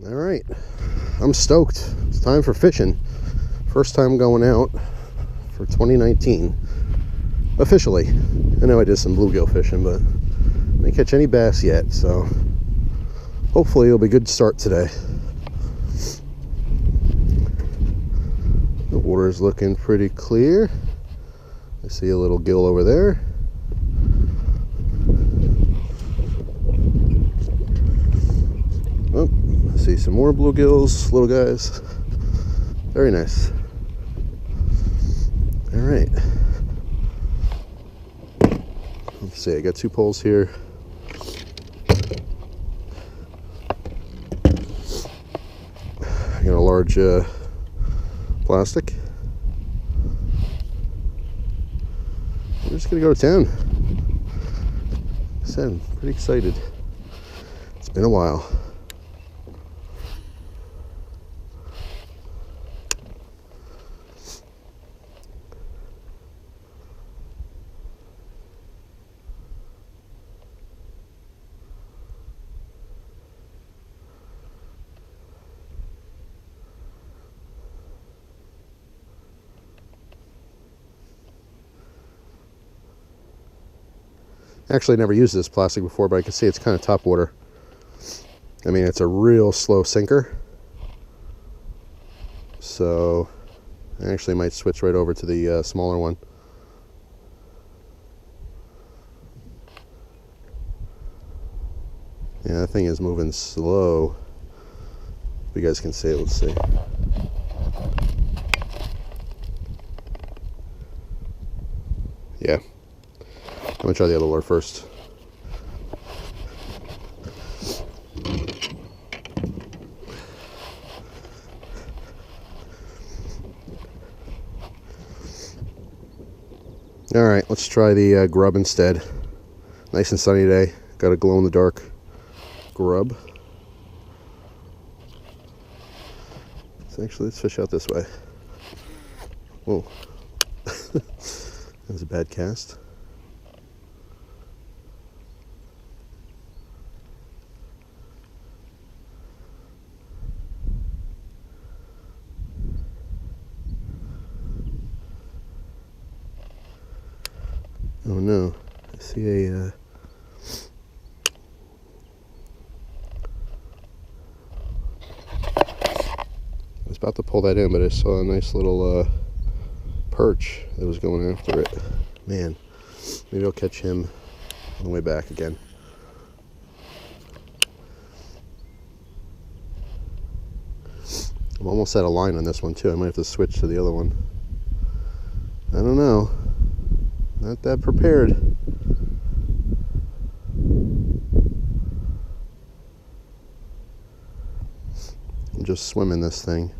All right, I'm stoked. It's time for fishing. First time going out for 2019 officially. I know I did some bluegill fishing, but I didn't catch any bass yet, so hopefully it'll be a good start today. The water is looking pretty clear. I see a little gill over there. Oh, I see some more bluegills, little guys. Very nice. All right. Let's see, I got 2 poles here. I got a large plastic. I'm just gonna go to town. Like I said, I'm pretty excited. It's been a while. Actually, never used this plastic before, but I can see it's kind of top water. I mean, it's a real slow sinker. So I actually might switch right over to the smaller one. Yeah, that thing is moving slow. If you guys can see it, let's see. Yeah. I'm gonna try the other lure first. All right, let's try the Grub instead. Nice and sunny day. Got a glow in the dark Grub. Let's fish out this way. Whoa. That was a bad cast. Oh no, I see a I was about to pull that in, but I saw a nice little perch that was going after it. Man, maybe I'll catch him on the way back again. I'm almost out of line on this one too. I might have to switch to the other one. I don't know. Not that prepared. I'm just swimming this thing.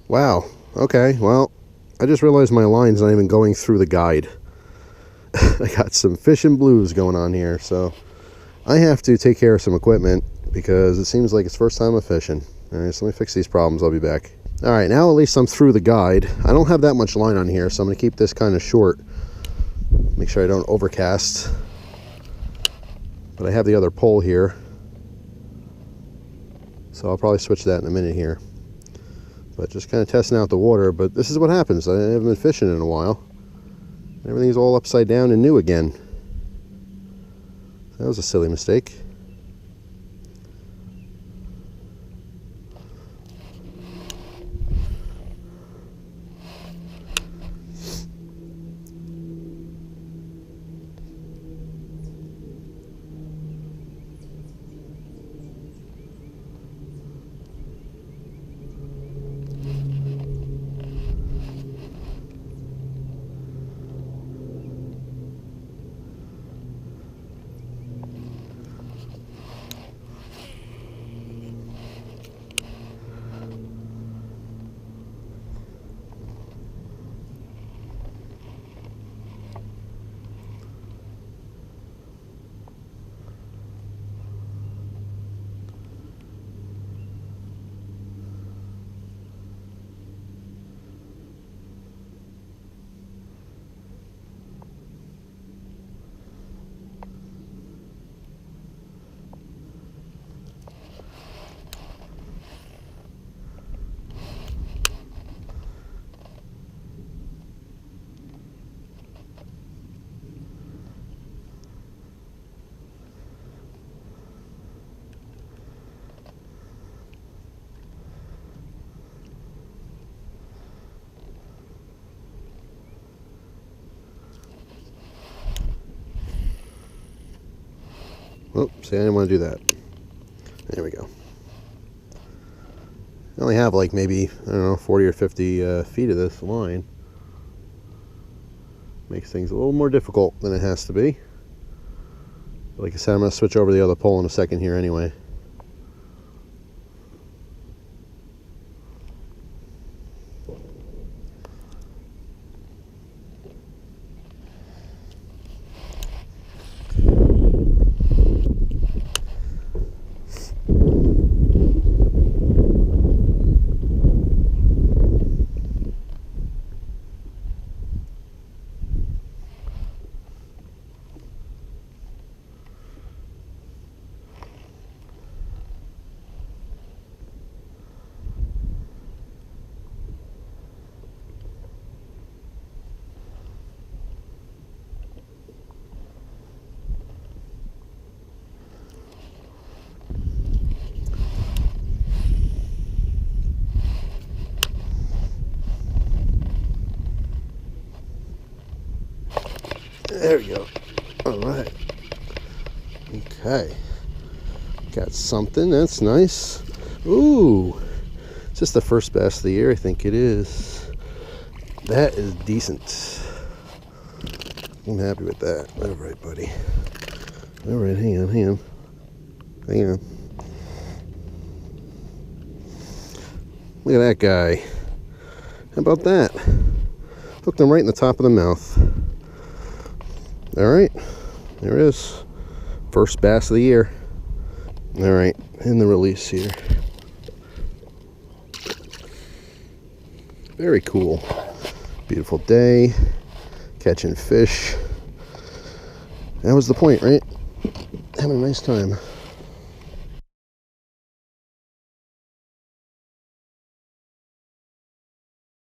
Wow. Okay, well, I just realized my line's not even going through the guide. I got some fishing blues going on here, so I have to take care of some equipment because it seems like it's first time I'm fishing. Alright, so let me fix these problems, I'll be back. Alright, now at least I'm through the guide. I don't have that much line on here, so I'm going to keep this kind of short. Make sure I don't overcast. But I have the other pole here, so I'll probably switch that in a minute here. But just kind of testing out the water, but this is what happens. I haven't been fishing in a while. Everything's all upside down and new again. That was a silly mistake. Oh, see, I didn't want to do that. There we go. I only have like maybe, I don't know, 40 or 50 feet of this line. Makes things a little more difficult than it has to be. But like I said, I'm going to switch over to the other pole in a second here anyway. There we go. All right. Okay. Got something. That's nice. Ooh. It's just the first bass of the year, I think it is. That is decent. I'm happy with that. All right, buddy. All right, hang on. Hang on. Look at that guy. How about that? Hooked him right in the top of the mouth. All right, there it is. First bass of the year. All right, in the release here. Very cool. Beautiful day, catching fish. That was the point, right? Having a nice time.